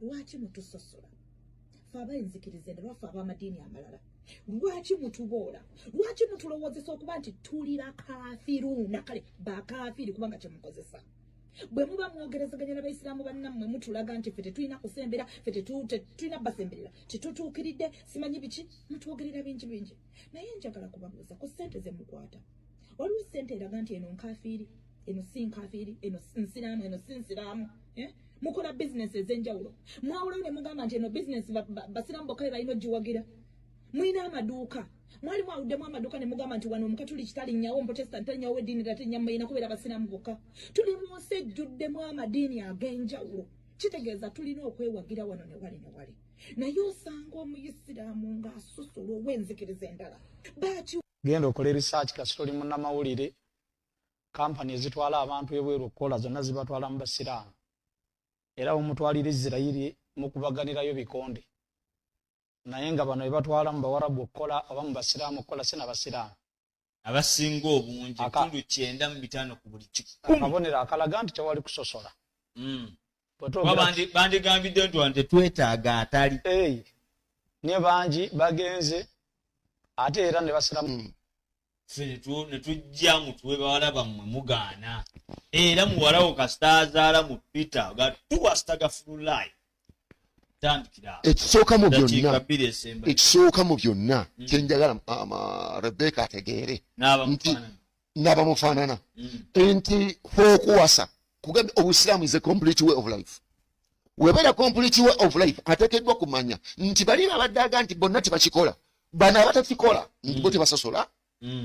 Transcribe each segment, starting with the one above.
lwaki mutusosola fe abayinzikiriza endala bafe ab'amadiini amalala lwaki mutuboola lwaki mutulowoozesa okuba nti tulira kafiru nakale bakafiri kubanga kyemukozesa bwe muba mwogerezaganya n'abaisiraamu bannammwe mutulaga nti fe tetulina kusembera fe tetulina basemberera tetutuukiridde simanyi biki mutwogerera bingi naye njagala kubabuuza ku ssente ze mukwata waliwo ssente eraga nti eno nkafiiri eno si nkafiiri eno nsiraamu eno si nsiraamu mukola bizinesi ez'enjawulo mwawulawo ne mugamba nti eno bizinesi basiraamu bokka balina ogiwagira mulina amaduuka mwali mwawuddemu amaduuka ne mugamba nti wano omukatuliki talinnyawo omuprotestant talinnyawo eddiini talinnya muyina kubeera abasiraamu bokka tuli mu nsi ejjuddemu amadiini ag'enjawulo kitegeeza tulina okwewagira wano ne wali naye osanga omuyisiraamu ng'asusulwa ow'enzikiriza endala genda okola research kasita oli munnamawulire kampani ezitwala abantu ebweru okukola zonna zibatwala mu basiraamu era omutwalira Isirayiri mu kubaganirayo bikonde naye nga bano ebatwala mu bawarabu okukola oba mu basiraamu okukola sina basiraamu abasinga obungi ekitundu 9 ku buli 10 akabonero akalaga nti tewali kusosola bandigambidde nti wano tetwetaaga atali ne bangi bagenze ate era ne basiraamu ffe ne tujja mutuwe bawala bammwe mugaana era muwalawo kasita azaala mu Peter gatuwa stagafululayi ekisooka mu byonna kyenjagala Rebecca ategeere nti n'abamufaanana nti okuwasa kugambye obusiraamu is a complete way of life webera complete way of life ateekeddwa kumanya nti bali babadde aga nti bonna tebakikola bano abatakikola nti bo tebasosola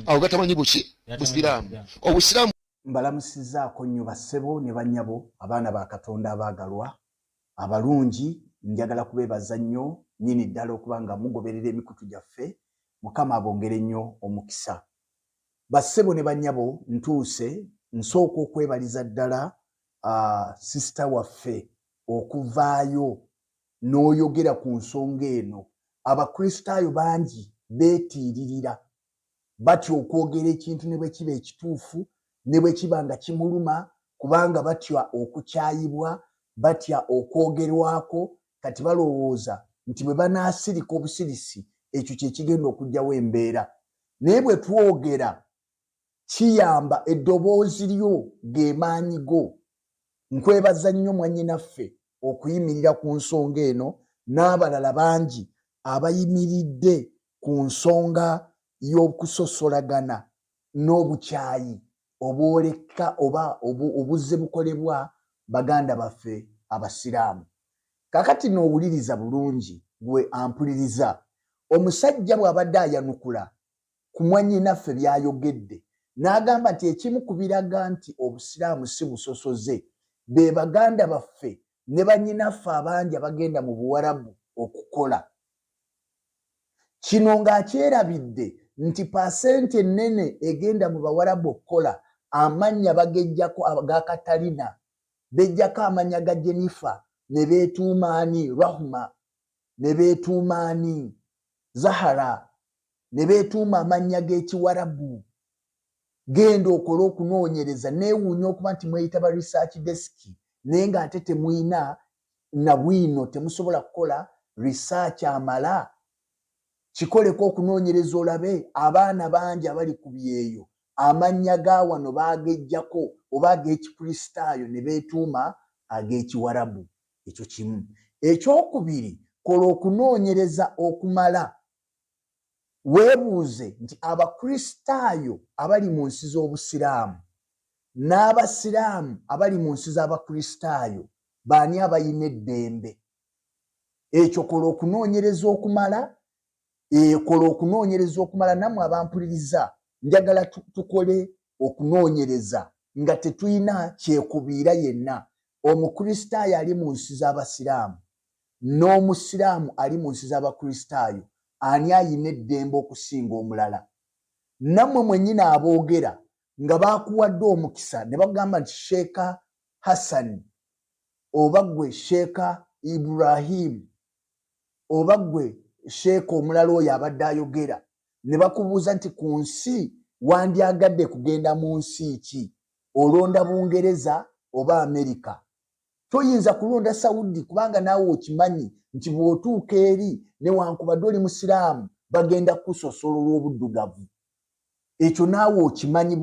awo gatamanyi buki busiraamu obusiraamu mbalamusizaako nnyo bassebo ne bannyabo abaana ba Katonda abaagalwa abalungi njagala kubeebaza nnyo nnyini ddala okuba nga mugoberera emikutu gyaffe Mukama abongere nnyo omukisa bassebo ne bannyabo ntuuse nsooka okwebaliza ddala sisita waffe okuvaayo n'oyogera ku nsonga eno Abakulisitaayo bangi beetiiririra batya okwogera ekintu ne bwe kiba ekituufu ne bwe kiba nga kimuluma kubanga batya okukyayibwa batya okwogerwako kati balowooza nti bwe banaasirika obusirisi ekyo kye kigenda okugyawo embeera naye bwe twogera kiyamba eddoboozi lyo ge maanyi go nkwebaza nnyo mwannyinaffe okuyimirira ku nsonga eno n'abalala bangi abayimiridde ku nsonga y'okusosolagana n'obukyayi obwoleka oba obuzze bukolebwa baganda baffe abasiraamu kakati n'owuliriza bulungi gwe ampuliriza omusajja bw'abadde ayanukula ku mwannyinaffe by'ayogedde n'agamba nti ekimu ku biraga nti obusiraamu si busosoze be baganda baffe ne bannyinaffe abangi abagenda mu Buwarabu okukola kino ng'akyerabidde nti pasente ennene egenda mu Bawarabu okukola amannya bagejjako agakatalina bejjako amanya ga Jennifer ne beetuuma ani Rahma ne beetuuma ani Zahara ne beetuuma amannya g'Ekiwarabu genda okola okunoonyereza neewuunya okuba nti mweyita ba research desk naye ng'ate temuyina na bwino temusobola kukola research amala kikoleko okunoonyereza olabe abaana bangi abali ku byeyo amannya ga wano baagejjako oba ag'Ekikulisitaayo ne beetuuma ag'Ekiwarabu ekyo kimu ekyokubiri kola okunoonyereza okumala weebuuze nti Abakulisitaayo abali mu nsi z'Obusiraamu n'Abasiraamu abali mu nsi z'Abakulisitaayo baani abayina eddembe ekyo kola okunoonyereza okumala kola okunoonyereza okumala nammwe abampuliriza njagala tukole okunoonyereza nga tetuyina kyekubiira yenna Omukulisitaayo ali mu nsi z'Abasiraamu n'Omusiraamu ali mu nsi z'Abakulisitaayo ani ayina eddembe okusinga omulala nammwe mwennyini aboogera nga baakuwadde omukisa ne bagamba nti Sheeka Hassan oba gwe Sheeka Ibrahim oba gwe Sheeka omulala oyo abadde ayogera ne bakubuuza nti ku nsi wandyagadde kugenda mu nsi ki olonda Bungereza oba Amerika toyinza kulonda Saudi kubanga naawe okimanyi nti bw'otuuka eri newankubadde oli musiraamu bagenda kusosola olw'obuddugavu. Ekyo naawe okimanyi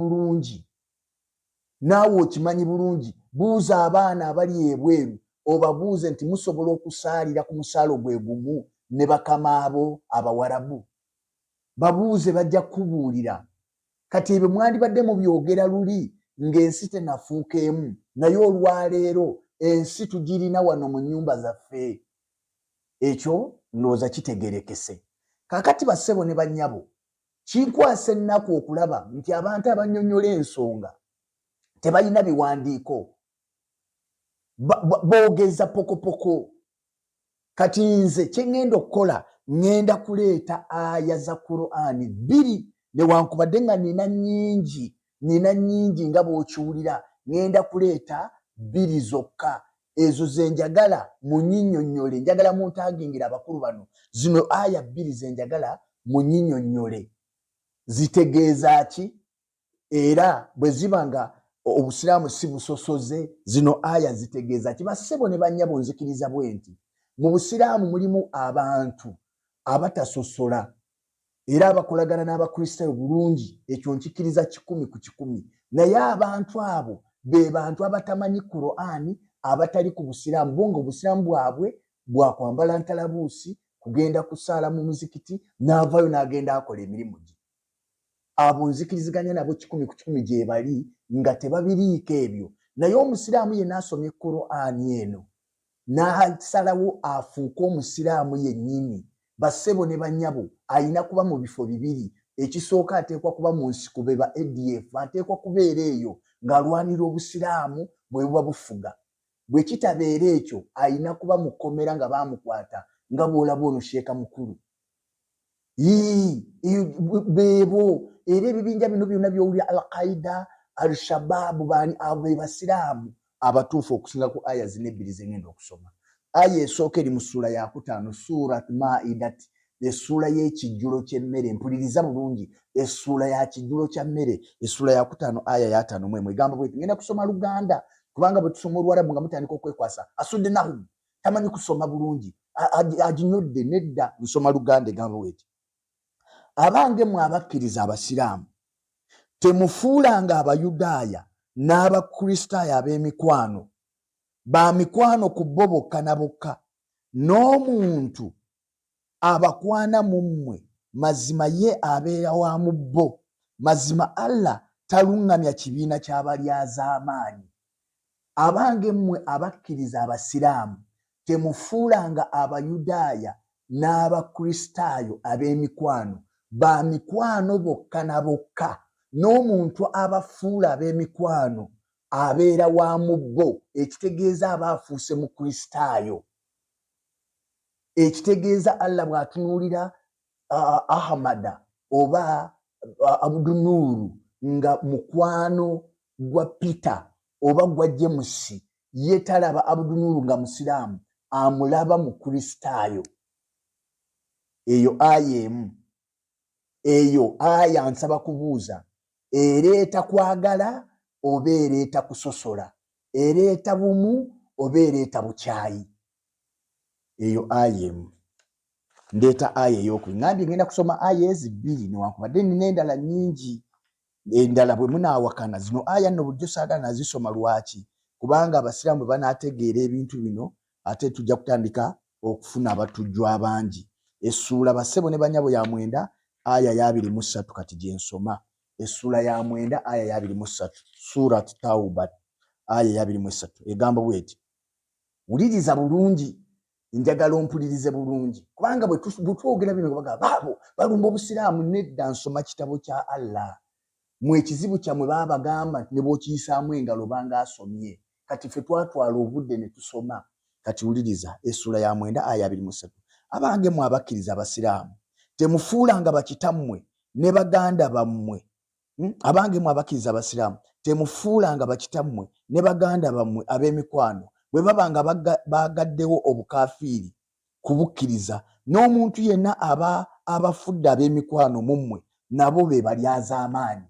bulungi. Buuza abaana abali ebweru obabuuze nti musobola okusaalira ku musaalo gwe gumu ne bakama abo Abawarabu. Babuuze bajja kubuulira. Kati ebyo mwandibadde mubyogera luli ng'ensi tenafuuka emu, naye olwaleero ensi tugirina wano mu nnyumba zaffe. Ekyo ndowooza kitegerekese. Kaakati bassebo ne bannyabo, kinkwasa ennaku okulaba nti abantu abannyonnyola ensonga tebalina biwandiiko, boogeza pokopoko. Kati nze kye ŋŋenda okukola, ŋŋenda kuleeta aya za Qur'ani 2 newankubadde nga nina nnyingi nga bw'okiwulira, ŋŋenda kuleeta 2 zokka. Ezo ze njagala munnyinnyonnyole, njagala muntagingira abakulu bano. Zino aya 2 ze njagala munnyinnyonnyole. Zitegeeza ki? Era bwe ziba nga obusiraamu si busosoze, zino aya zitegeeza ki? Bassebo ne bannyabo nzikiriza bwe nti mu busiraamu mulimu abantu abatasosola era abakolagana n'Abakulisitaayo bulungi. Ekyo nkikiriza 100 ku 100. Naye abantu abo be bantu abatamanyi Qur'ani, abatali ku busiraamu. Bo nga obusiraamu bwabwe bwakwambala ntalabuusi, kugenda kusaala mu muzikiti, n'avaayo n'agenda akola emirimu gye. Abo nzikiriziganya nabo 100 ku 100 gye bali nga tebabiriiko ebyo. Naye omusiraamu yenna asomye Qur'ani eno n'asalawo afuuke omusiraamu yennyini, bassebo ne bannyabo, ayina kuba mu bifo 2. Ekisooka ateekwa kuba mu nsiko be ba ADF, ateekwa kubeera eyo ng'alwanira obusiraamu bwe buba bufuga. Bwe kitabeera ekyo, ayina kuba mu kkomera nga baamukwata nga bw'olaba ono sheeka mukulu. Beebo era ebibinja bino byonna by'owulira Al-Qaeda, Al-Shabaab, baani abo be basiraamu abatuufu okusinga ku aya zino 2 ze ŋŋenda okusoma. Aya esooka eri mu ssuula ya 5, Surat Maidati, essuula y'ekijjulo ky'emmere. Mpuliriza bulungi, essuula ya kijjulo kya mmere, essuula ya 5 aya ya 5 egamba bweti. Ngenda kusoma Luganda kubanga bwe tusoma Oluwarabu nga mutandika okwekwasa asuddenahum, tamanyi kusoma bulungi, aginyodde. Nedda, nsoma Luganda egamba bweti. Abange mwe abakkiriza abasiraamu, temufuulanga Abayudaaya n'Abakulisitaayo ab'emikwano, ba mikwano ku bo bokka na bokka. N'omuntu abakwana mu mmwe, mazima ye abeera wa mu bo. Mazima Allah taluŋŋamya kibiina ky'abalyazaamaanyi. Abange mmwe abakkiriza abasiraamu, temufuulanga Abayudaaya n'Abakulisitaayo ab'emikwano, ba mikwano bokka na bokka. N'omuntu abafuula ab'emikwano abeera wa mu bo, ekitegeeza aba afuuse mu Kristaayo. Ekitegeeza Allah bw'atunuulira Ahmada oba Abudunuru nga mukwano gwa Peter oba gwa James, ye talaba Abudunuru nga musiraamu, amulaba mu Kristaayo. Eyo aya emu. Eyo aya nsaba kubuuza, ereeta kwagala oba ereeta kusosola? Ereeta bumu oba ereeta bukyayi? Eyo aya emu. Ndeeta aya ey'okuli. Ngambye ngenda kusoma aya ezi 2 newankubadde nina endala nnyingi. Endala bwe munaawakana, zino aya nno bulijjo saagala nazisoma. Lwaki? Kubanga abasiraamu banaategeera ebintu bino ate tujja kutandika okufuna abatujjwa abangi. Essuula bassebo ne bannyabo ya 9 aya ya 23 kati gye nsoma. Essuula ya 9 aya ya 23, Surat Tauba aya ya 23 egamba bweti. Wuliriza bulungi, njagala ompulirize bulungi kubanga bwe twogera bino baga baabo balumba obusiraamu. Nedda, nsoma kitabo kya Allah. Mwe ekizibu kyammwe baabagamba ne bw'okiyisaamu engalo banga asomye. Kati ffe twatwala obudde ne tusoma. Kati wuliriza essuula ya 9 aya 23. Abange mwe abakkiriza abasiraamu, temufuulanga bakitammwe ne baganda bammwe. Abange mwe abakkiriza abasiraamu, temufuulanga bakitammwe ne baganda bammwe ab'emikwano bwe babanga bagaddewo obukaafiiri kubukkiriza. N'omuntu yenna aba abafudde ab'emikwano mu mmwe, nabo be balyazaamaanyi.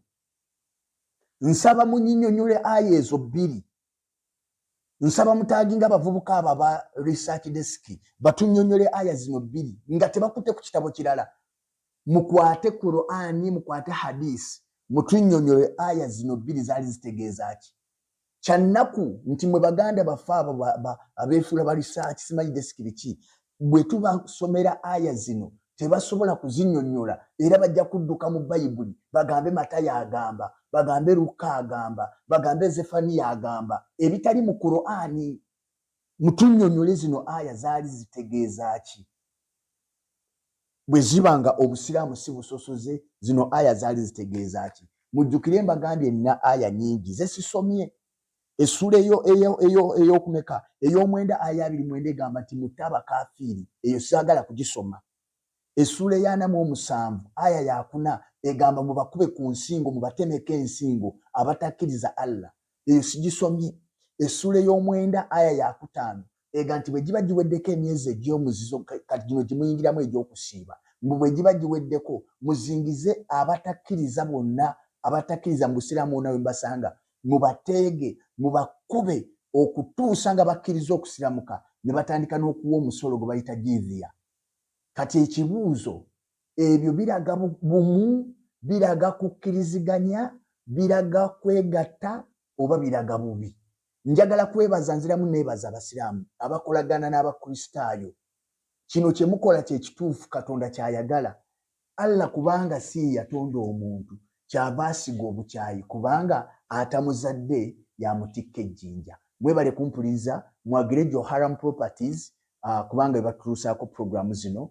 Nsaba munnyinnyonnyole aya ezo 2 nsaba mutaginga abavubuka abo aba research desk batunyonyole aya zino 2 nga tebakutte ku kitabo kirala mukwate Qur'ani mukwate hadisi mutunyonyole aya zino 2 zali zitegeeza ki kyannaku nti mwe baganda bafaaba abeefula ba research simanyi desk biki bwe tubasomera aya zino tebasobola kuzinyonyola era bajja kudduka mu Bayibuli bagambe Matayo agamba bagambe Luka agamba bagambe Zefaniya agamba ebitali mu Qur'ani mutunyonyole zino aya zali zitegeeza ki bwe zibanga obusiraamu si busosoze zino aya zali zitegeeza ki mujjukire mbagambye nina aya nyingi zesisomye essula eyo kumeka ey'omwenda aya 29 egamba nti mutaba kafiri eyo sagala kugisoma essula ya 47 aya ya 4 egamba mubakube ku nsingo mubatemeke ensingo abatakkiriza Allah eyo sigisomye essula ey'omwenda aya ya 5 ega nti bwe giba giweddeko emyezi egy'omuzizo kati gino gimuyingiramu egy'okusiiba bwe giba giweddeko muzingize abatakkiriza bonna abatakkiriza mu busiraamu bonna wembasanga mubateege mubakube okutuusa nga bakkiriza okusiramuka ne batandika n'okuwa omusolo gwe bayita jizya kati ekibuuzo ebyo biraga bumu biraga kukkiriziganya biraga kwegatta oba biraga bubi njagala kwebaza nziramu neebaza abasiraamu abakolagana n'abakulisitaayo kino kye mukola kye kituufu Katonda kyayagala Allah kubanga si yatonda omuntu kyava asiga obukyayi kubanga atamuzadde yamutikka ejjinja mwebale kumpuliza mwagire Haram Properties kubanga batutuusaako programu zino